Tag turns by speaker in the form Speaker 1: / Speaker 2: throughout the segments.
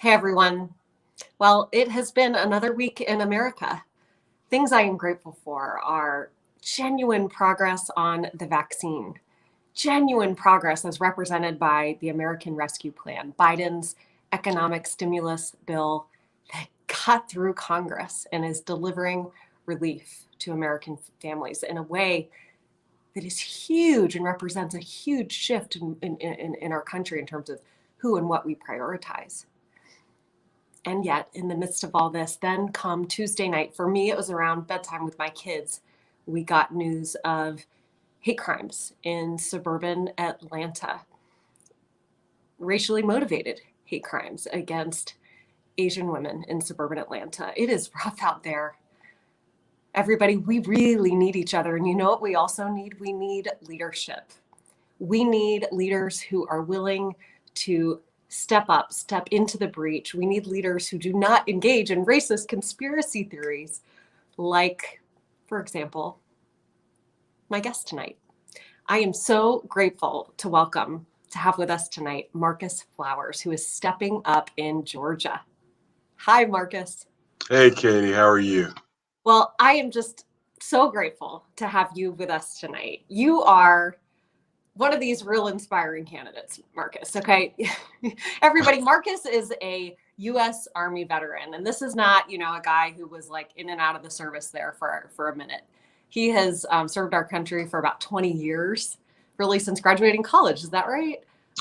Speaker 1: Hey everyone. Well, it has been another week in America. Things I am grateful for are genuine progress on the vaccine, genuine progress as represented by the American Rescue Plan, Biden's economic stimulus bill that got through Congress and is delivering relief to American families in a way that is huge and represents a huge shift in our country in terms of who and what we prioritize. And yet, in the midst of all this, then come Tuesday night, for me, it was around bedtime with my kids, we got news of hate crimes in suburban Atlanta, racially motivated hate crimes against Asian women in suburban Atlanta. It is rough out there. Everybody, we really need each other. And you know what we also need? We need leadership. We need leaders who are willing to step up, step into the breach. We need leaders who do not engage in racist conspiracy theories, like, for example, my guest tonight. I am so grateful to have with us tonight Marcus Flowers, who is stepping up in Georgia. Hi, Marcus.
Speaker 2: Hey, Katie, how are you?
Speaker 1: Well, I am just so grateful to have you with us tonight. You are one of these real inspiring candidates, Marcus. Okay. Everybody, Marcus is a U.S. Army veteran. And this is not, a guy who was like in and out of the service there for a minute. He has served our country for about 20 years, really since graduating college. Is that right?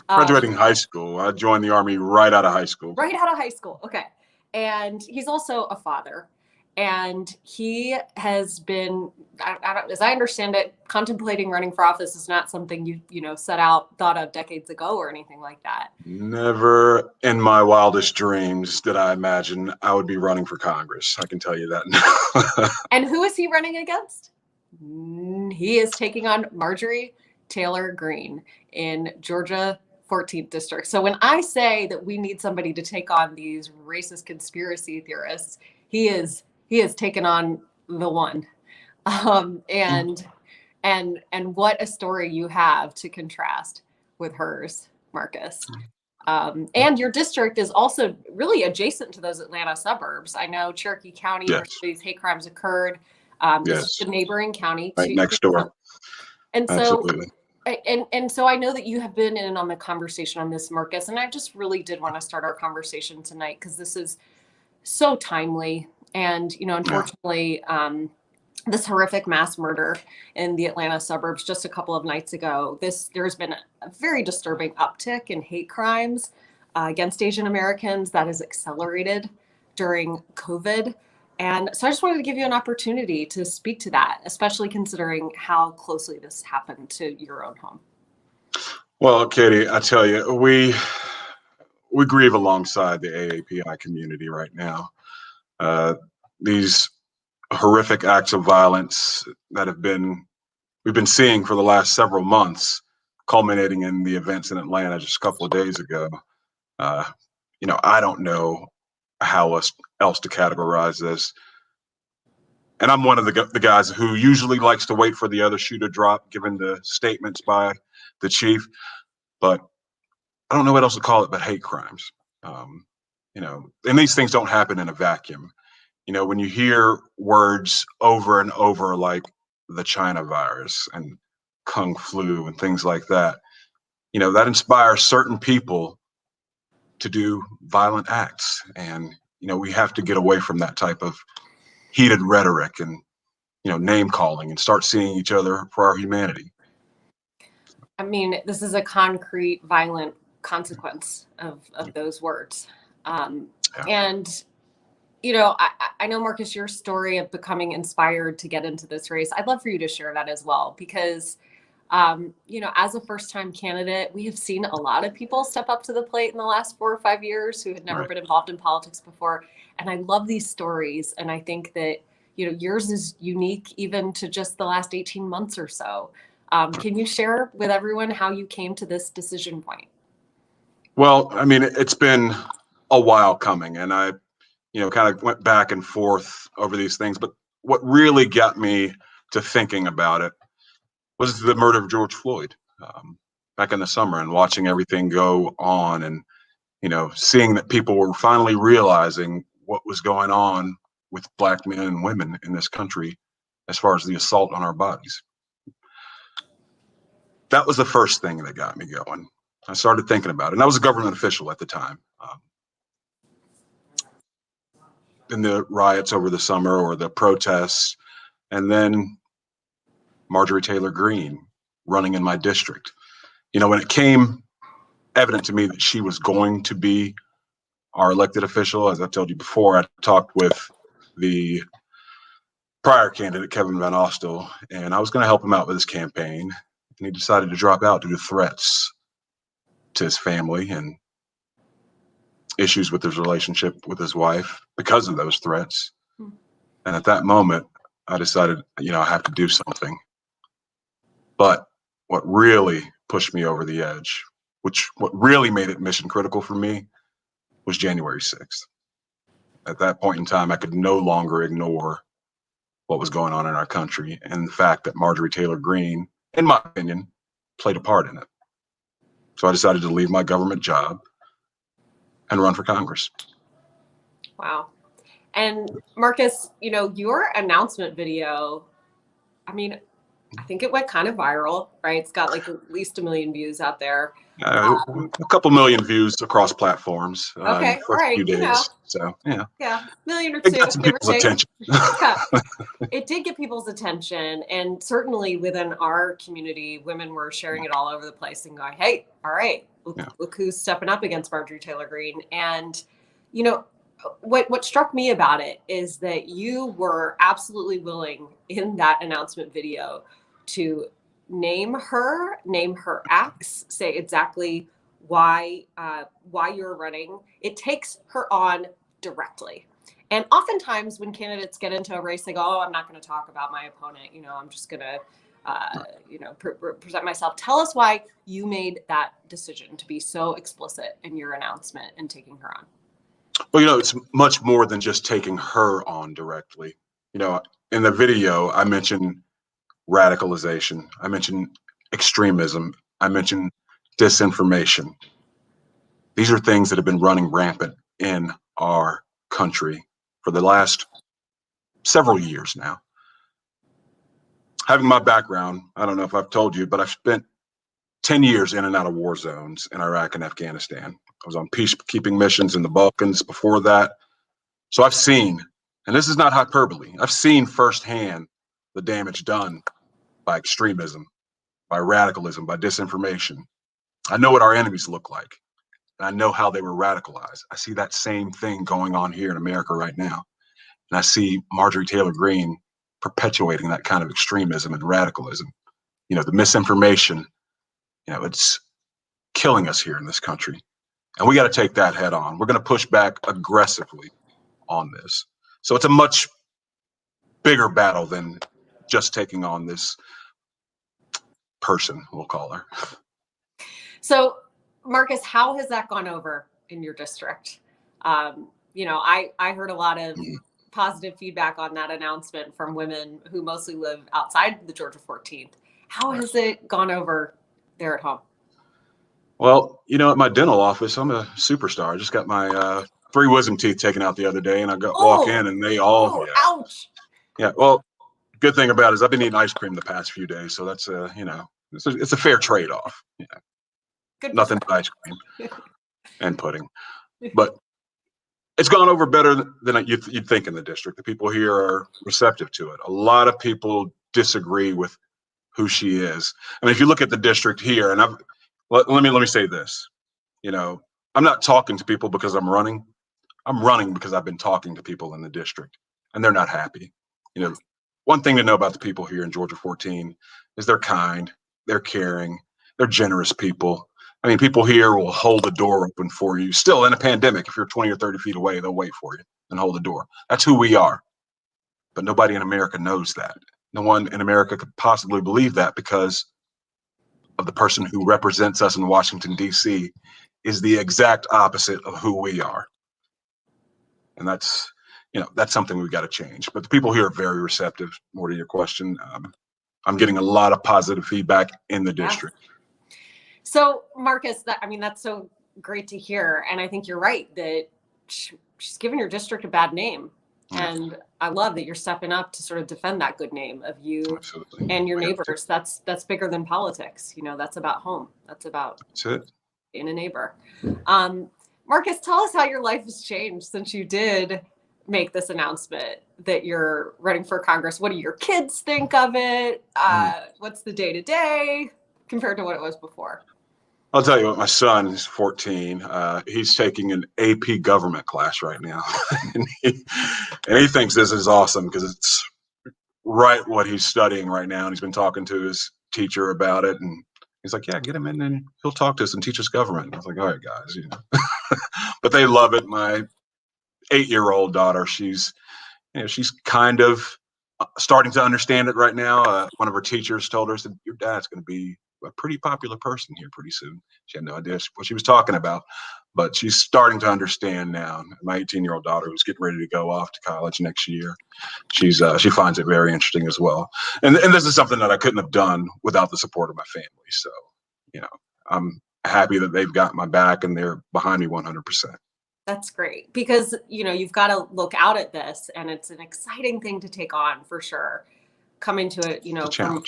Speaker 2: Graduating high school. I joined the Army right out of high school.
Speaker 1: Right out of high school. Okay. And he's also a father. And he has been, as I understand it, contemplating running for office is not something you thought of decades ago or anything like that.
Speaker 2: Never in my wildest dreams did I imagine I would be running for Congress. I can tell you that now.
Speaker 1: And who is he running against? He is taking on Marjorie Taylor Greene in Georgia 14th district. So when I say that we need somebody to take on these racist conspiracy theorists, he is taken on the one. And what a story you have to contrast with hers, Marcus. And your district is also really adjacent to those Atlanta suburbs. I know Cherokee County,
Speaker 2: Yes.
Speaker 1: where these hate crimes occurred. This is the neighboring county.
Speaker 2: Right next door.
Speaker 1: And so,
Speaker 2: absolutely.
Speaker 1: And so I know that you have been in on the conversation on this, Marcus, and I just really did want to start our conversation tonight because this is so timely. And, unfortunately, this horrific mass murder in the Atlanta suburbs just a couple of nights ago, there's been a very disturbing uptick in hate crimes against Asian Americans that has accelerated during COVID. And so I just wanted to give you an opportunity to speak to that, especially considering how closely this happened to your own home.
Speaker 2: Well, Katie, I tell you, we grieve alongside the AAPI community right now. These horrific acts of violence that we've been seeing for the last several months, culminating in the events in Atlanta just a couple of days ago. I don't know how else to categorize this. And I'm one of the guys who usually likes to wait for the other shoe to drop, given the statements by the chief. But I don't know what else to call it but hate crimes. And these things don't happen in a vacuum. When you hear words over and over like the China virus and Kung flu and things like that, that inspires certain people to do violent acts. And, we have to get away from that type of heated rhetoric and, name calling and start seeing each other for our humanity.
Speaker 1: I mean, this is a concrete, violent consequence of those words. And, I know, Marcus, your story of becoming inspired to get into this race, I'd love for you to share that as well, because, as a first-time candidate, we have seen a lot of people step up to the plate in the last 4 or 5 years who had never been involved in politics before. And I love these stories. And I think that, yours is unique even to just the last 18 months or so. Can you share with everyone how you came to this decision point?
Speaker 2: Well, I mean, it's been a while coming, and I, kind of went back and forth over these things. But what really got me to thinking about it was the murder of George Floyd back in the summer, and watching everything go on, and seeing that people were finally realizing what was going on with Black men and women in this country as far as the assault on our bodies. That was the first thing that got me going. I started thinking about it, and I was a government official at the time. In the riots over the summer or the protests, and then Marjorie Taylor Greene running in my district. When it came evident to me that she was going to be our elected official, as I told you before, I talked with the prior candidate, Kevin Van Ostel, and I was going to help him out with his campaign. And he decided to drop out due to threats to his family and issues with his relationship with his wife because of those threats. And at that moment, I decided, I have to do something. But what really pushed me over the edge, what really made it mission critical for me, was January 6th. At that point in time, I could no longer ignore what was going on in our country and the fact that Marjorie Taylor Greene, in my opinion, played a part in it. So I decided to leave my government job and run for Congress.
Speaker 1: Wow. And Marcus, your announcement video, I think it went kind of viral, right? It's got like at least 1 million views out there.
Speaker 2: A couple million views across platforms.
Speaker 1: Okay,
Speaker 2: for a few days. So yeah.
Speaker 1: Yeah, million or
Speaker 2: It
Speaker 1: two.
Speaker 2: got some people's attention.
Speaker 1: Yeah. It did get people's attention, and certainly within our community, women were sharing it all over the place and going, "Hey, all right, look who's stepping up against Marjorie Taylor Greene." And what struck me about it is that you were absolutely willing in that announcement video to name her acts, say exactly why you're running. It takes her on directly. And oftentimes when candidates get into a race, they go, "Oh, I'm not going to talk about my opponent. I'm just going to, present myself." Tell us why you made that decision to be so explicit in your announcement and taking her on.
Speaker 2: Well, it's much more than just taking her on directly. In the video, I mentioned radicalization. I mentioned extremism. I mentioned disinformation. These are things that have been running rampant in our country for the last several years now. Having my background, I don't know if I've told you, but I've spent 10 years in and out of war zones in Iraq and Afghanistan. I was on peacekeeping missions in the Balkans before that. So I've seen, and this is not hyperbole, I've seen firsthand the damage done by extremism, by radicalism, by disinformation. I know what our enemies look like, and I know how they were radicalized. I see that same thing going on here in America right now. And I see Marjorie Taylor Greene perpetuating that kind of extremism and radicalism. The misinformation, it's killing us here in this country. And we got to take that head on. We're going to push back aggressively on this. So it's a much bigger battle than just taking on this person, we'll call her.
Speaker 1: So, Marcus, how has that gone over in your district? I heard a lot of positive feedback on that announcement from women who mostly live outside the Georgia 14th. How has it gone over there at home?
Speaker 2: Well, at my dental office, I'm a superstar. I just got my 3 wisdom teeth taken out the other day, and I walk in and they all,
Speaker 1: ouch.
Speaker 2: Yeah, well, good thing about it is I've been eating ice cream the past few days, so that's it's a fair trade-off.
Speaker 1: Good.
Speaker 2: Nothing but ice cream and pudding, but it's gone over better than you'd think in the district. The people here are receptive to it. A lot of people disagree with who she is. If you look at the district here, and let me say this, I'm not talking to people because I'm running. I'm running because I've been talking to people in the district, and they're not happy. One thing to know about the people here in Georgia 14 is they're kind, they're caring, they're generous people. People here will hold the door open for you. Still in a pandemic, if you're 20 or 30 feet away, they'll wait for you and hold the door. That's who we are. But nobody in America knows that. No one in America could possibly believe that because of the person who represents us in Washington, D.C. is the exact opposite of who we are. And that's something we've got to change. But the people here are very receptive. More to your question, I'm getting a lot of positive feedback in the district.
Speaker 1: So, Marcus, that's so great to hear. And I think you're right that she's given your district a bad name. And I love that you're stepping up to sort of defend that good name of you
Speaker 2: Absolutely.
Speaker 1: and your neighbors. That's bigger than politics. You know, that's about home. That's
Speaker 2: it.
Speaker 1: Being a neighbor. Marcus, tell us how your life has changed since you did make this announcement that you're running for Congress. What do your kids think of it? What's the day-to-day compared to what it was before?
Speaker 2: I'll tell you what, my son is 14. He's taking an AP government class right now. and he thinks this is awesome because it's right what he's studying right now. And he's been talking to his teacher about it. And he's like, yeah, get him in and he'll talk to us and teach us government. And I was like, all right, guys. You know. But they love it. My 8-year-old daughter, she's kind of starting to understand it right now. One of her teachers told her, said, your dad's going to be a pretty popular person here pretty soon. She had no idea what she was talking about, but she's starting to understand now. My 18-year-old daughter, who's getting ready to go off to college next year, she finds it very interesting as well. And this is something that I couldn't have done without the support of my family. So, you know, I'm happy that they've got my back and they're behind me 100%.
Speaker 1: That's great because, you know, you've got to look out at this and it's an exciting thing to take on for sure. Coming to it, you know, from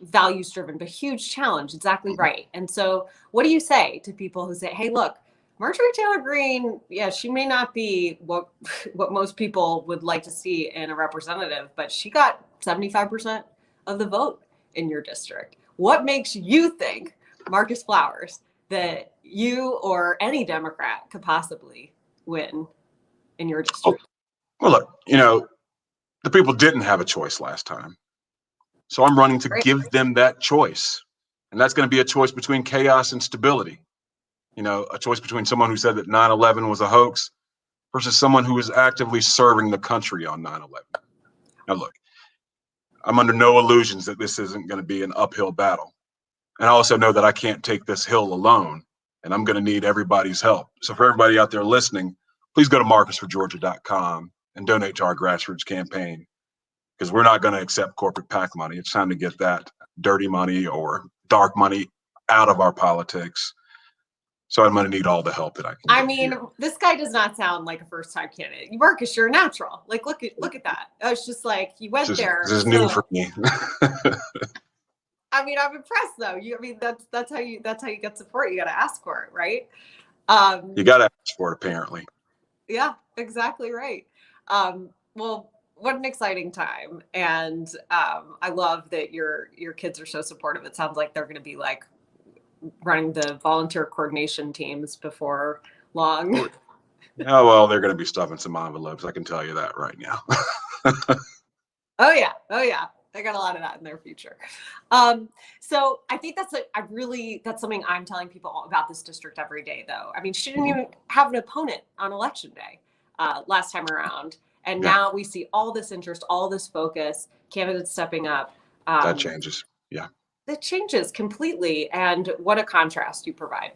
Speaker 1: values driven, but huge challenge. Exactly right. And so what do you say to people who say, hey, look, Marjorie Taylor Greene, yeah, she may not be what most people would like to see in a representative, but she got 75% of the vote in your district. What makes you think, Marcus Flowers, that you or any Democrat could possibly win in your district?
Speaker 2: Well, look, you know, the people didn't have a choice last time. So I'm running to give them that choice. And that's going to be a choice between chaos and stability. You know, a choice between someone who said that 9/11 was a hoax versus someone who is actively serving the country on 9/11. Now, look, I'm under no illusions that this isn't going to be an uphill battle. And I also know that I can't take this hill alone, and I'm going to need everybody's help. So for everybody out there listening, please go to marcusforgeorgia.com and donate to our grassroots campaign. Because we're not going to accept corporate PAC money. It's time to get that dirty money or dark money out of our politics. So I'm going to need all the help that I can.
Speaker 1: I mean, this guy does not sound like a first-time candidate. Marcus, you're a natural. Like, look at that. It's just like you went there.
Speaker 2: This is new for me.
Speaker 1: I mean, I'm impressed though. That's how you get support. You got to ask for it, right?
Speaker 2: You got to ask for it, apparently.
Speaker 1: Yeah, exactly right. Well, what an exciting time. And I love that your kids are so supportive. It sounds like they're going to be like running the volunteer coordination teams before long.
Speaker 2: Oh, well, they're going to be stuffing some envelopes. I can tell you that right now.
Speaker 1: Oh yeah. They got a lot of that in their future. So I think that's something I'm telling people about this district every day, though. I mean, she didn't even have an opponent on election day last time around. And now we see all this interest, all this focus, candidates stepping up.
Speaker 2: That changes. Yeah.
Speaker 1: That changes completely. And what a contrast you provide.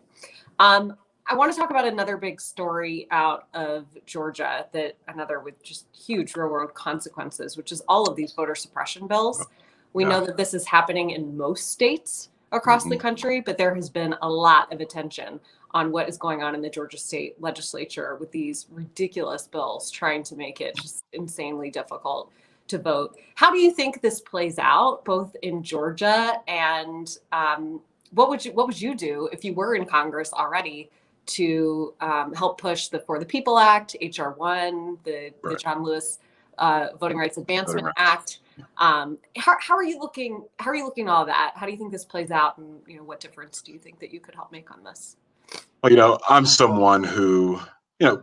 Speaker 1: I want to talk about another big story out of Georgia, another with just huge real world consequences, which is all of these voter suppression bills. We know that this is happening in most states across the country, but there has been a lot of attention on what is going on in the Georgia state legislature with these ridiculous bills trying to make it just insanely difficult to vote. How do you think this plays out, both in Georgia and what would you do if you were in Congress already to help push the For the People Act, HR 1, the John Lewis Voting Rights Advancement Act? How are you looking at all that? How do you think this plays out, and what difference do you think that you could help make on this?
Speaker 2: Well, I'm someone who,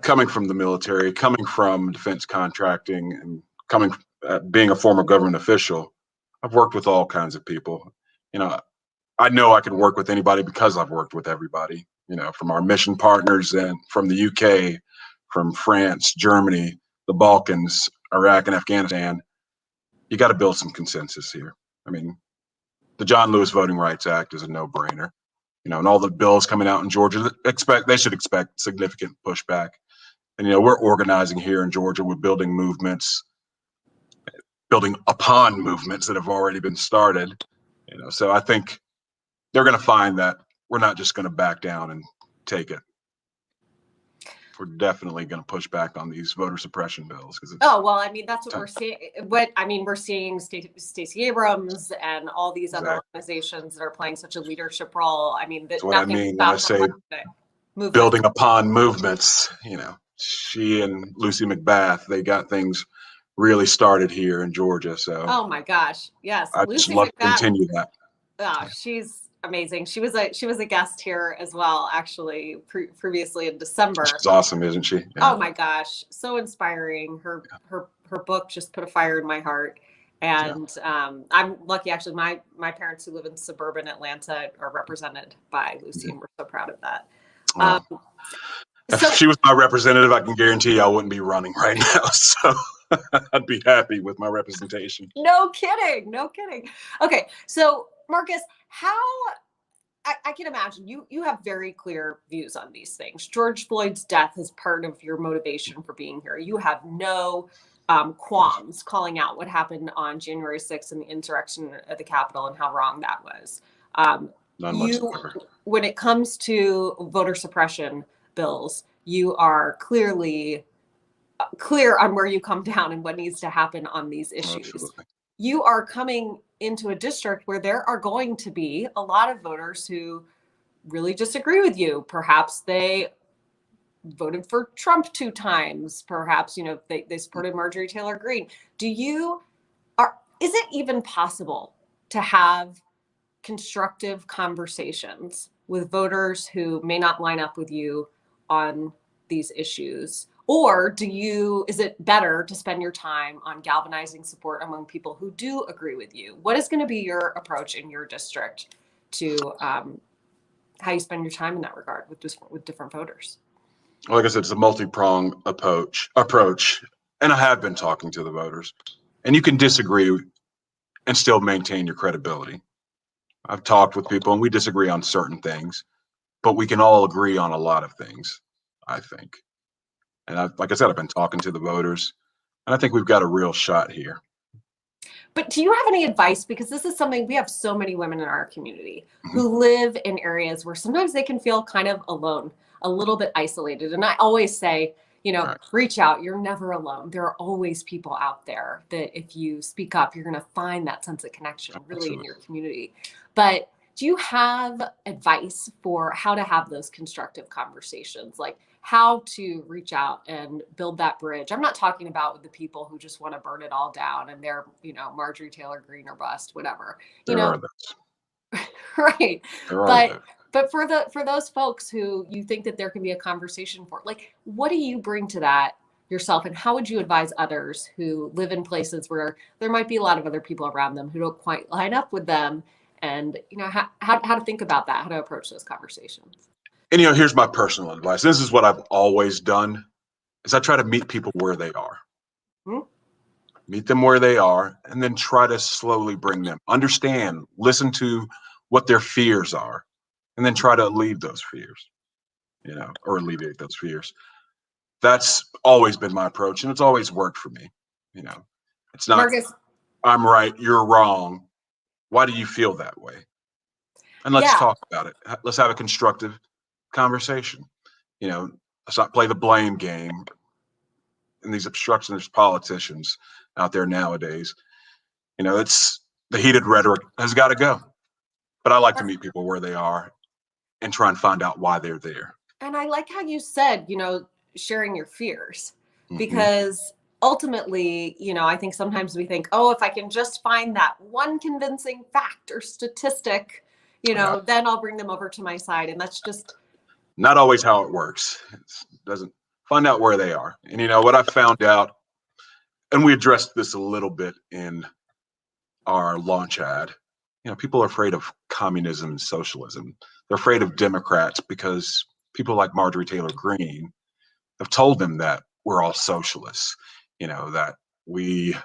Speaker 2: coming from the military, coming from defense contracting, and being a former government official, I've worked with all kinds of people. I know I can work with anybody because I've worked with everybody, from our mission partners and from the UK, from France, Germany, the Balkans, Iraq, and Afghanistan. You got to build some consensus here. I mean, the John Lewis Voting Rights Act is a no-brainer, and all the bills coming out in Georgia, they should expect significant pushback. And, we're organizing here in Georgia. We're building movements, building upon movements that have already been started, so I think they're going to find that we're not just going to back down and take it. we're definitely going to push back on these voter suppression bills because
Speaker 1: oh well, I mean that's what we're seeing. We're seeing Stacey Abrams and all these other organizations that are playing such a leadership role. I mean,
Speaker 2: that's what I mean when I say
Speaker 1: movement.
Speaker 2: Building upon movements. She and Lucy McBath, they got things really started here in Georgia. So
Speaker 1: oh my gosh, yes,
Speaker 2: I just love to continue that.
Speaker 1: Oh, she's amazing. She was a guest here as well, actually, previously in December.
Speaker 2: She's awesome, isn't she?
Speaker 1: Yeah. Oh my gosh, so inspiring. Her book just put a fire in my heart. And I'm lucky, actually. My parents who live in suburban Atlanta are represented by Lucy, and we're so proud of that.
Speaker 2: If she was my representative, I can guarantee I wouldn't be running right now. So I'd be happy with my representation.
Speaker 1: No kidding. Okay, so Marcus, how I can imagine you have very clear views on these things. George Floyd's death is part of your motivation for being here. You have no qualms calling out what happened on January 6th and the insurrection at the Capitol and how wrong that was.
Speaker 2: None whatsoever.
Speaker 1: When it comes to voter suppression bills, you are clearly clear on where you come down and what needs to happen on these issues.
Speaker 2: Absolutely.
Speaker 1: You are coming into a district where there are going to be a lot of voters who really disagree with you. Perhaps they voted for Trump 2 times. Perhaps, they supported Marjorie Taylor Greene. Is it even possible to have constructive conversations with voters who may not line up with you on these issues? Or is it better to spend your time on galvanizing support among people who do agree with you? What is going to be your approach in your district to how you spend your time in that regard with different voters?
Speaker 2: Like I said, it's a multi-pronged approach, and I have been talking to the voters. And you can disagree and still maintain your credibility. I've talked with people, and we disagree on certain things, but we can all agree on a lot of things, I think. And like I said, I've been talking to the voters, and I think we've got a real shot here.
Speaker 1: But do you have any advice? Because this is something, we have so many women in our community who live in areas where sometimes they can feel kind of alone, a little bit isolated. And I always say, reach out. You're never alone. There are always people out there that if you speak up, you're going to find that sense of connection really in your community. But do you have advice for how to have those constructive conversations? Like how to reach out and build that bridge? I'm not talking about with the people who just want to burn it all down and they're, Marjorie Taylor Greene or bust, whatever.
Speaker 2: There are those.
Speaker 1: Right.
Speaker 2: There are
Speaker 1: but for those folks who you think that there can be a conversation for, like, what do you bring to that yourself, and how would you advise others who live in places where there might be a lot of other people around them who don't quite line up with them, and how to think about that, how to approach those conversations?
Speaker 2: And here's my personal advice. This is what I've always done: is I try to meet people where they are. Meet them where they are, and then try to slowly bring them, understand, listen to what their fears are, and then try to alleviate those fears, or alleviate those fears. That's always been my approach, and it's always worked for me. It's not, Marcus, I'm right, you're wrong. Why do you feel that way? And let's talk about it. Let's have a constructive conversation. Let's not play the blame game. And these obstructionist politicians out there nowadays, it's the heated rhetoric has got to go. But I like to meet people where they are and try and find out why they're there.
Speaker 1: And I like how you said, sharing your fears, because ultimately, I think sometimes we think, oh, if I can just find that one convincing fact or statistic, then I'll bring them over to my side. And that's just
Speaker 2: not always how it works. It doesn't. Find out where they are. And what I found out, and we addressed this a little bit in our launch ad, people are afraid of communism and socialism. They're afraid of Democrats because people like Marjorie Taylor Greene have told them that we're all socialists, that we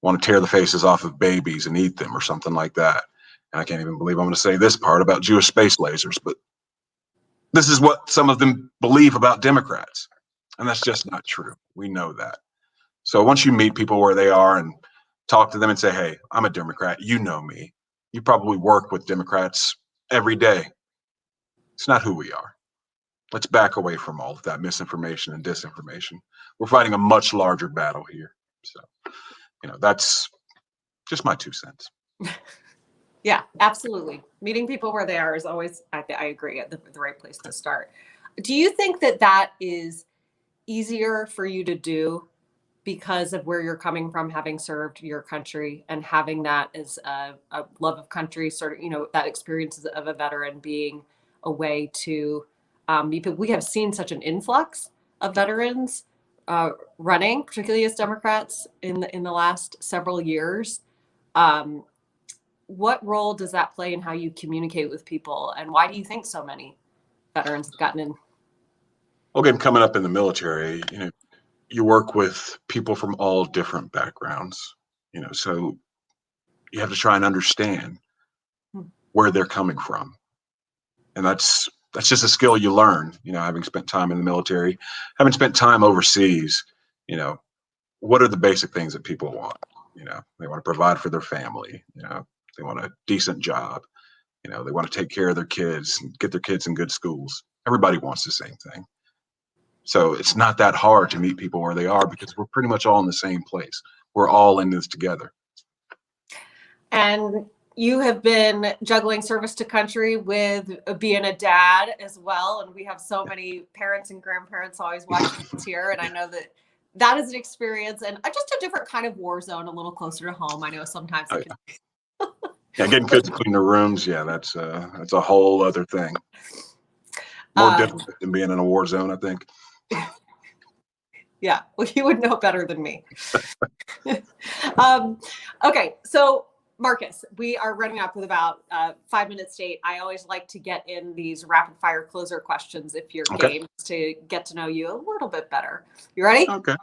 Speaker 2: want to tear the faces off of babies and eat them or something like that. And I can't even believe I'm going to say this part about Jewish space lasers, but this is what some of them believe about Democrats. And that's just not true. We know that. So once you meet people where they are and talk to them and say, hey, I'm a Democrat, you know me. You probably work with Democrats every day. It's not who we are. let's back away from all of that misinformation and disinformation. We're fighting a much larger battle here. So, that's just my 2 cents.
Speaker 1: Yeah, absolutely. Meeting people where they are is always, I agree, the right place to start. Do you think that is easier for you to do because of where you're coming from, having served your country and having that as a love of country, sort of, that experience of a veteran being a way to we have seen such an influx of veterans running, particularly as Democrats in the last several years. What role does that play in how you communicate with people, and why do you think so many veterans have gotten in?
Speaker 2: Okay, coming up in the military, you work with people from all different backgrounds, so you have to try and understand where they're coming from. And that's just a skill you learn, having spent time in the military, having spent time overseas, what are the basic things that people want? They want to provide for their family, they want a decent job, they want to take care of their kids and get their kids in good schools. Everybody wants the same thing. So it's not that hard to meet people where they are because we're pretty much all in the same place. We're all in this together.
Speaker 1: And you have been juggling service to country with being a dad as well. And we have so many parents and grandparents always watching us here. And I know that is an experience and just a different kind of war zone, a little closer to home. I know sometimes it can...
Speaker 2: Yeah, getting kids to clean their rooms. Yeah, that's a whole other thing. More difficult than being in a war zone, I think.
Speaker 1: Yeah, well, you would know better than me. Okay, so Marcus, we are running up with about 5 minutes late. I always like to get in these rapid fire closer questions if you're game to get to know you a little bit better. You ready?
Speaker 2: Okay.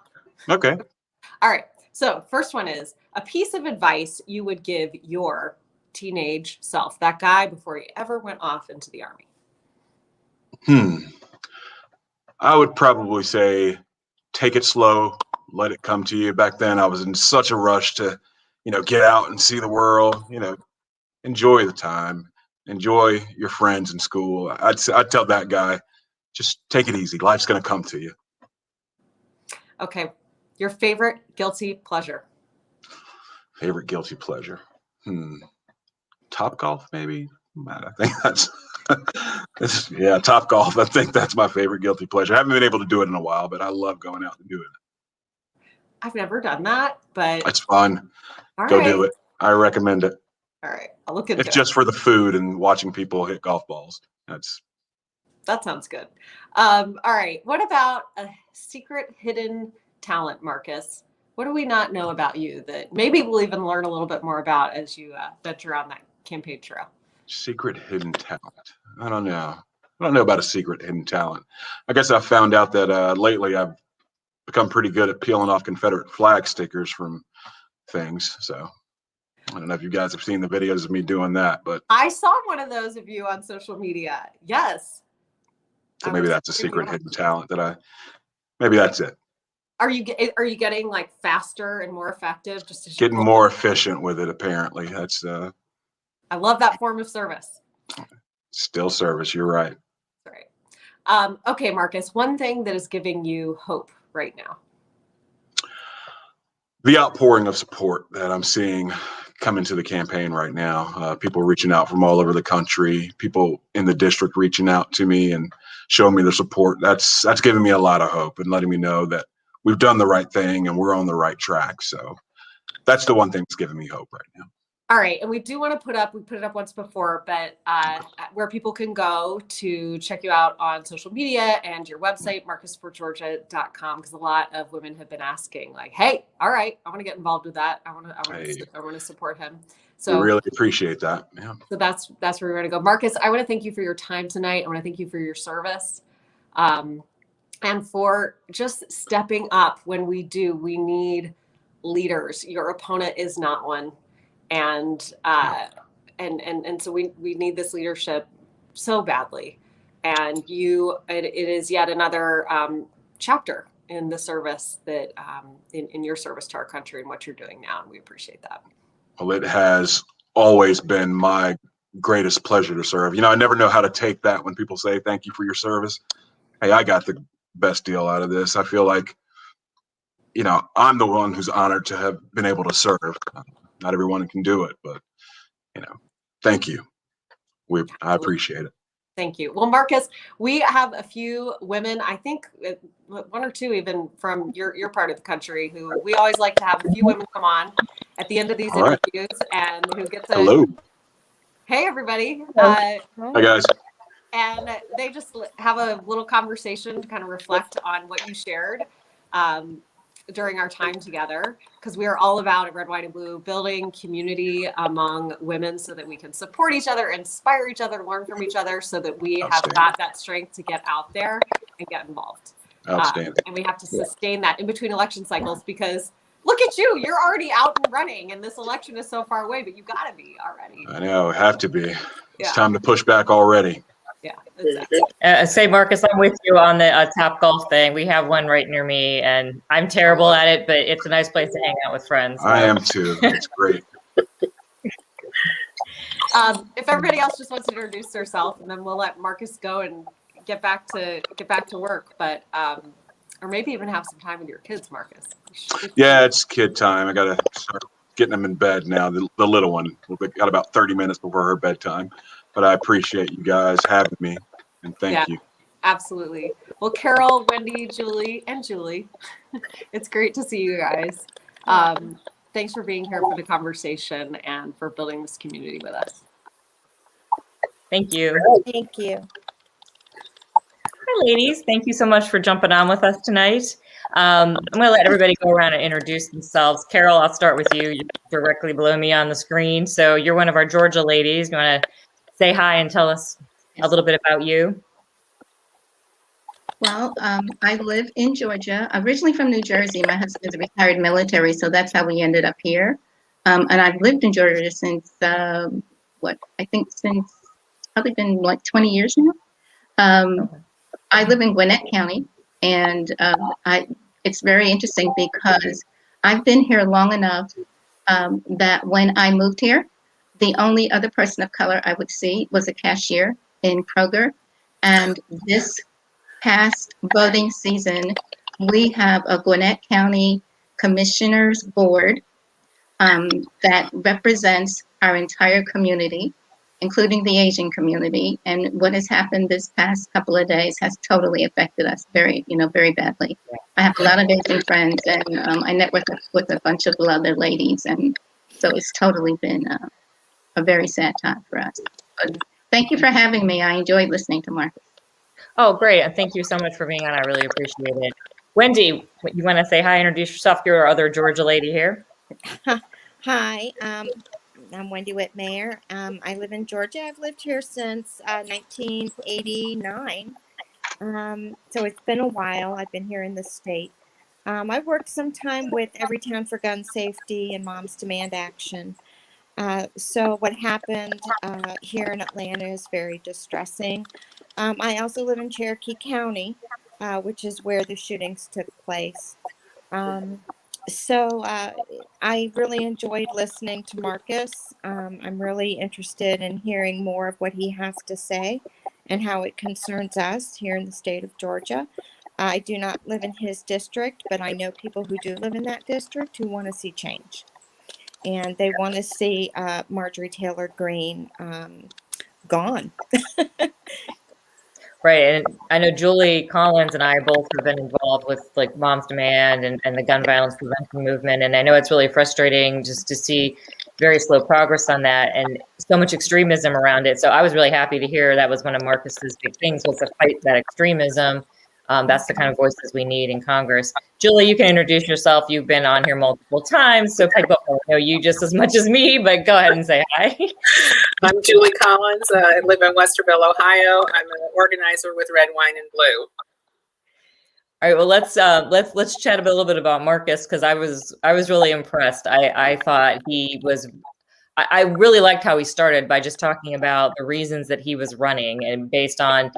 Speaker 1: All right. So first one is a piece of advice you would give your teenage self, that guy before he ever went off into the Army.
Speaker 2: I would probably say, take it slow, let it come to you. Back then I was in such a rush to, get out and see the world, enjoy the time, enjoy your friends in school. I'd tell that guy, just take it easy. Life's going to come to you.
Speaker 1: Okay. Your favorite guilty pleasure?
Speaker 2: Favorite guilty pleasure? Top golf, maybe? I think that's Top golf. I think that's my favorite guilty pleasure. I haven't been able to do it in a while, but I love going out and doing it.
Speaker 1: I've never done that, but
Speaker 2: it's fun. Go do it. I recommend it.
Speaker 1: All right, I'll look into it.
Speaker 2: It's just for the food and watching people hit golf balls.
Speaker 1: That sounds good. All right, what about a secret hidden talent, Marcus? What do we not know about you that maybe we'll even learn a little bit more about as you venture on that campaign trail?
Speaker 2: Secret hidden talent. I don't know. I don't know about a secret hidden talent. I guess I found out that lately I've become pretty good at peeling off Confederate flag stickers from things. So I don't know if you guys have seen the videos of me doing that, but
Speaker 1: I saw one of those of you on social media. Yes.
Speaker 2: So maybe that's a secret hidden talent maybe that's it.
Speaker 1: Are you getting like faster and more effective? Just
Speaker 2: getting more efficient with it, apparently. That's
Speaker 1: I love that form of service.
Speaker 2: Still service, you're right.
Speaker 1: Right. Okay, Marcus, one thing that is giving you hope right now.
Speaker 2: The outpouring of support that I'm seeing come into the campaign right now. People reaching out from all over the country, people in the district reaching out to me and showing me their support. That's giving me a lot of hope and letting me know that we've done the right thing and we're on the right track. So that's the one thing that's giving me hope right now.
Speaker 1: All right. And we do want to we put it up once before, but where people can go to check you out on social media and your website, marcusforgeorgia.com, because a lot of women have been asking like, hey, all right, I want to get involved with that. I want to support him. So
Speaker 2: we really appreciate that. Yeah.
Speaker 1: So that's where we're going to go. Marcus, I want to thank you for your time tonight. I want to thank you for your service. And for just stepping up when we need leaders. Your opponent is not one. And so we need this leadership so badly. And it is yet another chapter in the service that in your service to our country and what you're doing now. And we appreciate that.
Speaker 2: Well, it has always been my greatest pleasure to serve. I never know how to take that when people say thank you for your service. hey, I got the best deal out of this. I feel like, I'm the one who's honored to have been able to serve. Not everyone can do it, but, thank you. I appreciate it.
Speaker 1: Thank you. Well, Marcus, we have a few women, I think one or two even from your part of the country, who we always like to have a few women come on at the end of these interviews and who get to.
Speaker 2: Hello.
Speaker 1: Hey, everybody.
Speaker 2: Hi, guys.
Speaker 1: And they just have a little conversation to kind of reflect on what you shared during our time together, because we are all about at Red, White, and Blue building community among women so that we can support each other, inspire each other, learn from each other, so that we have got that strength to get out there and get involved.
Speaker 2: Outstanding.
Speaker 1: And we have to sustain that in between election cycles, because look at you, you're already out and running, and this election is so far away, but you got to be already.
Speaker 2: I know, have to be. It's time to push back already.
Speaker 1: Yeah, exactly.
Speaker 3: Say, Marcus, I'm with you on the Top Golf thing. We have one right near me, and I'm terrible at it, but it's a nice place to hang out with friends. So.
Speaker 2: I am too. It's great.
Speaker 1: If everybody else just wants to introduce herself, and then we'll let Marcus go and get back to work. But or maybe even have some time with your kids, Marcus.
Speaker 2: Yeah, it's kid time. I gotta start getting them in bed now. The little one. We've got about 30 minutes before her bedtime. But I appreciate you guys having me, and thank you.
Speaker 1: Absolutely. Well, Carol, Wendy, Julie, it's great to see you guys. Thanks for being here for the conversation and for building this community with us.
Speaker 3: Thank you.
Speaker 4: Thank you.
Speaker 3: Hi, ladies. Thank you so much for jumping on with us tonight. I'm going to let everybody go around and introduce themselves. Carol, I'll start with you. You're directly below me on the screen. So you're one of our Georgia ladies. You want to say hi and tell us a little bit about you?
Speaker 5: Well, I live in Georgia, originally from New Jersey. My husband is a retired military, so that's how we ended up here. And I've lived in Georgia since, since probably been like 20 years now. I live in Gwinnett County, and it's very interesting because I've been here long enough that when I moved here, the only other person of color I would see was a cashier in Kroger. And this past voting season, we have a Gwinnett County Commissioners Board that represents our entire community, including the Asian community. And what has happened this past couple of days has totally affected us very badly. I have a lot of Asian friends, and I network with a bunch of other ladies. And so it's totally been a very sad time for us. But thank you for having me. I enjoyed listening to Marcus.
Speaker 3: Oh, great. And thank you so much for being on. I really appreciate it. Wendy, you want to say hi, introduce yourself? You're our other Georgia lady here.
Speaker 4: Hi, I'm Wendy Wittmeyer. I live in Georgia. I've lived here since 1989. So it's been a while. I've been here in the state. I've worked some time with Everytown for Gun Safety and Moms Demand Action. So what happened here in Atlanta is very distressing. I also live in Cherokee County, which is where the shootings took place. So I really enjoyed listening to Marcus. I'm really interested in hearing more of what he has to say and how it concerns us here in the state of Georgia. I do not live in his district, but I know people who do live in that district who want to see change. And they want to see Marjorie Taylor Greene gone.
Speaker 3: Right. And I know Julie Collins and I both have been involved with like Moms Demand and the gun violence prevention movement. And I know it's really frustrating just to see very slow progress on that and so much extremism around it. So I was really happy to hear that was one of Marcus's big things, was to fight that extremism. That's the kind of voices we need in Congress. Julie, you can introduce yourself. You've been on here multiple times, so people know you just as much as me, but go ahead and say hi.
Speaker 6: I'm Julie Collins. I live in Westerville, Ohio. I'm an organizer with Red, Wine, and Blue.
Speaker 3: All right, well, let's chat a little bit about Marcus, because I was really impressed. I thought he was. I really liked how he started by just talking about the reasons that he was running, and based on,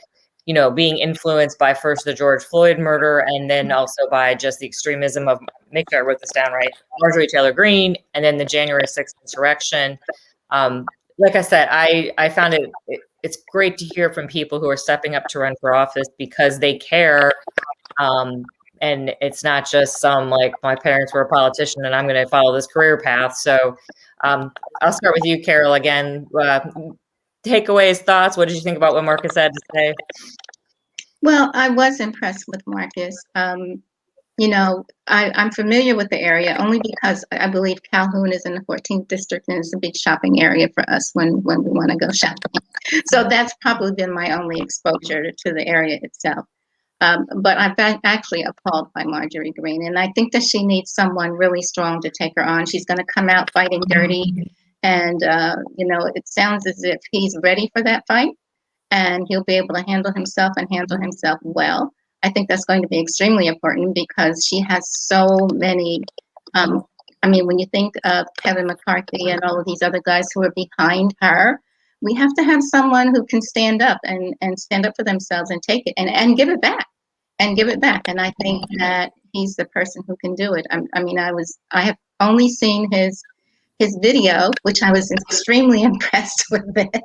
Speaker 3: you know, being influenced by first the George Floyd murder and then also by just the extremism of, make sure I wrote this down right, Marjorie Taylor Greene, and then the January 6th insurrection. Like I said, I found it it's great to hear from people who are stepping up to run for office because they care. And it's not just some like my parents were a politician and I'm going to follow this career path. So I'll start with you, Carol, again. Takeaways, thoughts. What did you think about what Marcus had to say?
Speaker 5: Well, I was impressed with Marcus. You know, I'm familiar with the area only because I believe Calhoun is in the 14th district and it's a big shopping area for us when we want to go shopping. So that's probably been my only exposure to the area itself. But I've been actually appalled by Marjorie Greene, and I think that she needs someone really strong to take her on. She's going to come out fighting dirty, and you know, it sounds as if he's ready for that fight, and he'll be able to handle himself and handle himself well. I think that's going to be extremely important because she has so many. I mean, when you think of Kevin McCarthy and all of these other guys who are behind her, we have to have someone who can stand up and stand up for themselves and take it and give it back and give it back. And I think that he's the person who can do it. I mean, I have only seen his video, which I was extremely impressed with it.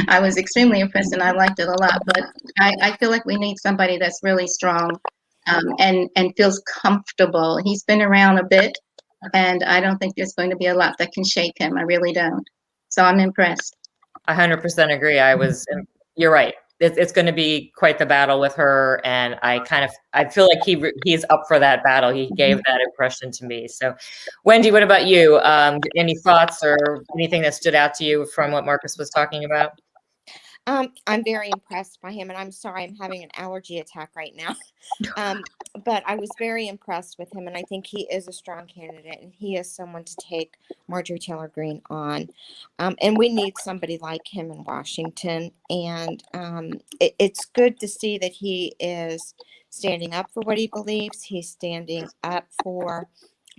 Speaker 5: I was extremely impressed and I liked it a lot, but I feel like we need somebody that's really strong and feels comfortable. He's been around a bit and I don't think there's going to be a lot that can shake him. I really don't. So I'm impressed.
Speaker 3: 100% agree. You're right. It's going to be quite the battle with her. And I feel like he's up for that battle. He gave that impression to me. So Wendy, what about you? Any thoughts or anything that stood out to you from what Marcus was talking about?
Speaker 4: I'm very impressed by him, and I'm sorry I'm having an allergy attack right now. But I was very impressed with him, and I think he is a strong candidate, and he is someone to take Marjorie Taylor Greene on. And we need somebody like him in Washington. And it's good to see that he is standing up for what he believes. He's standing up for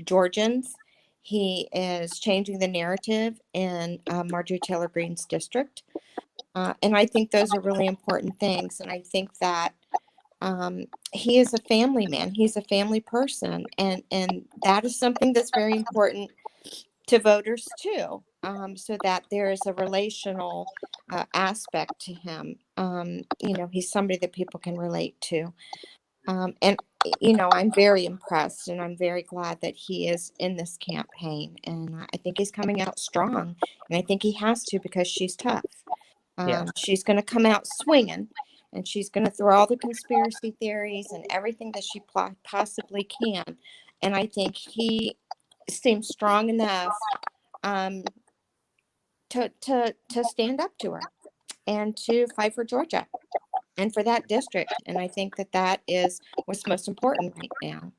Speaker 4: Georgians. He is changing the narrative in Marjorie Taylor Greene's district. And I think those are really important things. And I think that he is a family man. He's a family person. And that is something that's very important to voters too, so that there is a relational aspect to him. You know, he's somebody that people can relate to. And, you know, I'm very impressed and I'm very glad that he is in this campaign. And I think he's coming out strong. And I think he has to because she's tough. She's going to come out swinging, and she's going to throw all the conspiracy theories and everything that she possibly can. And I think he seems strong enough to stand up to her and to fight for Georgia and for that district. And I think that is what's most important right now.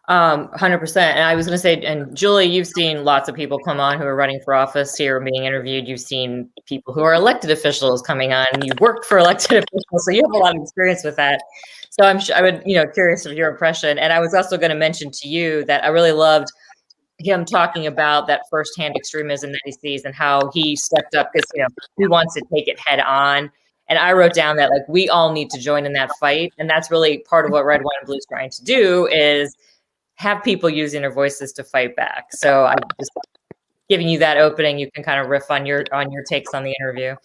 Speaker 3: 100%. And I was going to say, and Julie, you've seen lots of people come on who are running for office here and being interviewed. You've seen people who are elected officials coming on. You've worked for elected officials, so you have a lot of experience with that. So I'm sure, curious of your impression. And I was also going to mention to you that I really loved him talking about that firsthand extremism that he sees and how he stepped up because, he wants to take it head on. And I wrote down that like we all need to join in that fight. And that's really part of what Red, White, and Blue is trying to do is have people using their voices to fight back. So I'm just giving you that opening. You can kind of riff on your takes on the interview.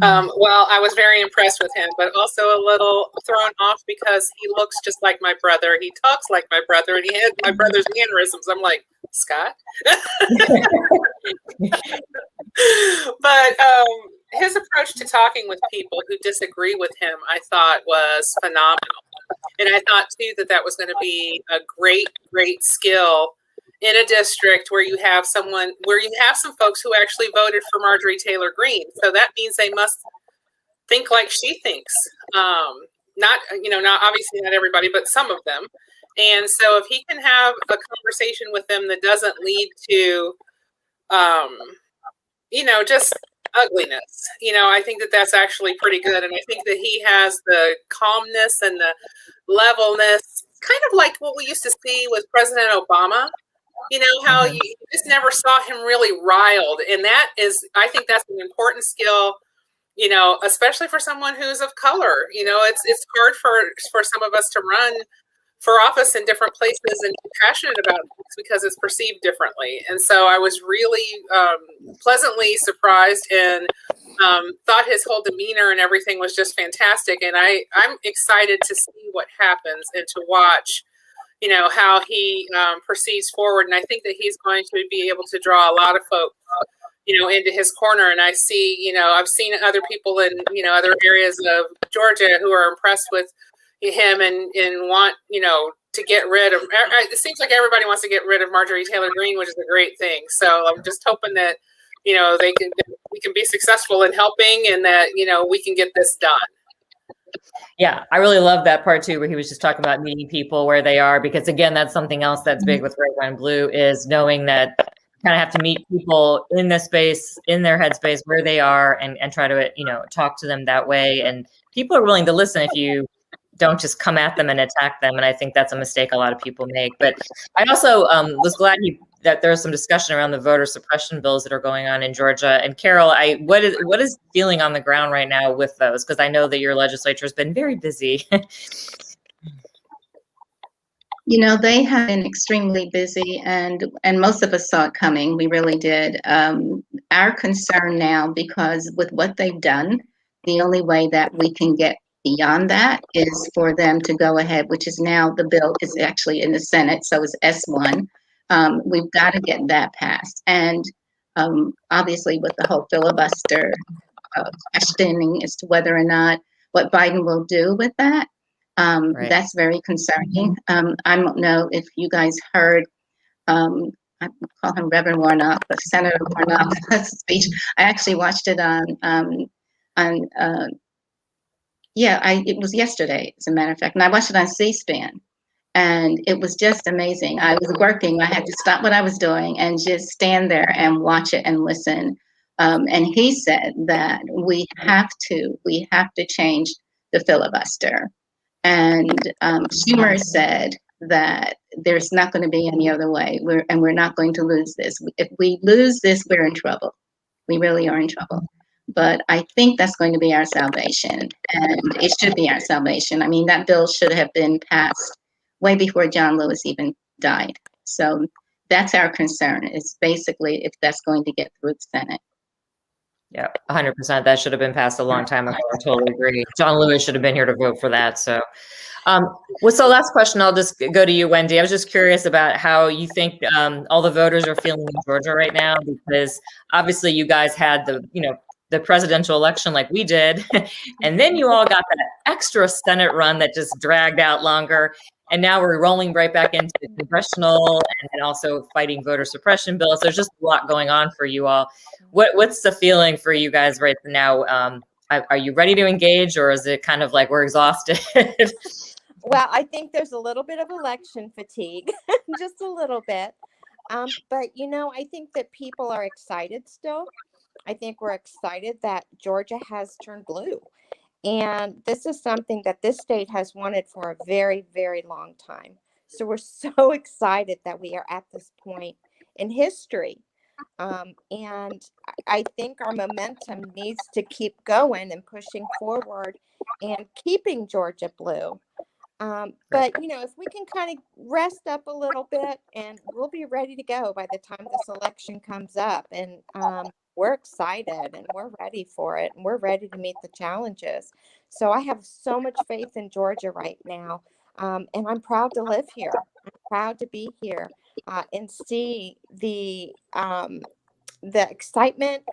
Speaker 6: Well, I was very impressed with him, but also a little thrown off because he looks just like my brother. He talks like my brother, and he had my brother's mannerisms. I'm like, Scott? But his approach to talking with people who disagree with him, I thought was phenomenal. And I thought, too, that was going to be a great, great skill in a district where you have some folks who actually voted for Marjorie Taylor Greene. So that means they must think like she thinks. Not obviously not everybody, but some of them. And so if he can have a conversation with them that doesn't lead to, just ugliness, I think that's actually pretty good. And I think that he has the calmness and the levelness, kind of like what we used to see with President Obama, how you just never saw him really riled. And I think that's an important skill, especially for someone who's of color. It's hard for some of us to run for office in different places and be passionate about things because it's perceived differently. And so I was really pleasantly surprised and thought his whole demeanor and everything was just fantastic. And I'm excited to see what happens and to watch, how he proceeds forward. And I think that he's going to be able to draw a lot of folks, into his corner. And I see, I've seen other people in, other areas of Georgia who are impressed with him and want, to get rid of, it seems like everybody wants to get rid of Marjorie Taylor Greene, which is a great thing. So I'm just hoping that, we can be successful in helping and that, we can get this done.
Speaker 3: Yeah, I really love that part too, where he was just talking about meeting people where they are, because again, that's something else that's big with Red, White, and Blue is knowing that you kind of have to meet people in this space, in their headspace where they are and try to, talk to them that way. And people are willing to listen if you don't just come at them and attack them. And I think that's a mistake a lot of people make. But I also was glad that there was some discussion around the voter suppression bills that are going on in Georgia. And Carol, what is feeling on the ground right now with those? Because I know that your legislature has been very busy.
Speaker 5: They have been extremely busy, and most of us saw it coming. We really did. Our concern now, because with what they've done, the only way that we can get beyond that is for them to go ahead, which is now the bill is actually in the Senate, so it's S1. We've got to get that passed. And obviously with the whole filibuster questioning as to whether or not what Biden will do with that, right. That's very concerning. I don't know if you guys heard, I call him Reverend Warnock, but Senator Warnock's speech. I actually watched it it was yesterday, as a matter of fact, and I watched it on C-SPAN, and it was just amazing. I was working, I had to stop what I was doing and just stand there and watch it and listen. And he said that we have to change the filibuster. And Schumer said that there's not going to be any other way. We're not going to lose this. If we lose this, we're in trouble. We really are in trouble. But I think that's going to be our salvation, and it should be our salvation. I mean, that bill should have been passed way before John Lewis even died. So that's our concern, is basically if that's going to get through the Senate.
Speaker 3: Yeah, 100%. That should have been passed a long time ago. I totally agree. John Lewis should have been here to vote for that. So, so last question, I'll just go to you, Wendy. I was just curious about how you think all the voters are feeling in Georgia right now, because obviously you guys had the presidential election like we did, and then you all got that extra Senate run that just dragged out longer. And now we're rolling right back into the congressional and then also fighting voter suppression bills. There's just a lot going on for you all. What's the feeling for you guys right now? Are you ready to engage, or is it kind of like we're exhausted?
Speaker 4: Well, I think there's a little bit of election fatigue, just a little bit. But, I think that people are excited still. I think we're excited that Georgia has turned blue. And this is something that this state has wanted for a very, very long time. So we're so excited that we are at this point in history. And I think our momentum needs to keep going and pushing forward and keeping Georgia blue. But, if we can kind of rest up a little bit, and we'll be ready to go by the time this election comes up. And we're excited and we're ready for it, and we're ready to meet the challenges. So I have so much faith in Georgia right now. And I'm proud to live here. I'm proud to be here and see the excitement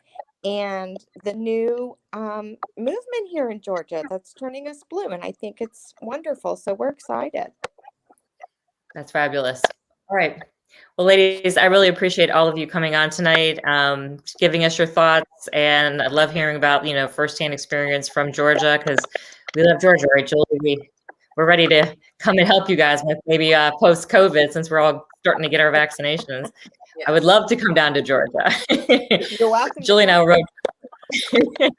Speaker 4: and the new movement here in Georgia that's turning us blue. And I think it's wonderful. So we're excited.
Speaker 3: That's fabulous. All right. Well, ladies, I really appreciate all of you coming on tonight, giving us your thoughts. And I love hearing about, firsthand experience from Georgia, because we love Georgia, right, Julie? We're ready to come and help you guys with maybe post-COVID, since we're all starting to get our vaccinations. Yeah. I would love to come down to Georgia.
Speaker 4: You're welcome.
Speaker 3: Julie and I wrote. All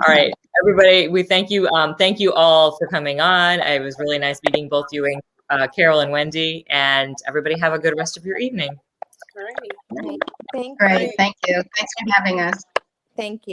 Speaker 3: right, everybody, we thank you. Thank you all for coming on. It was really nice meeting both you and Carol and Wendy, and everybody have a good rest of your evening.
Speaker 6: All right.
Speaker 5: Great. Thank you. Thanks for having us.
Speaker 4: Thank you.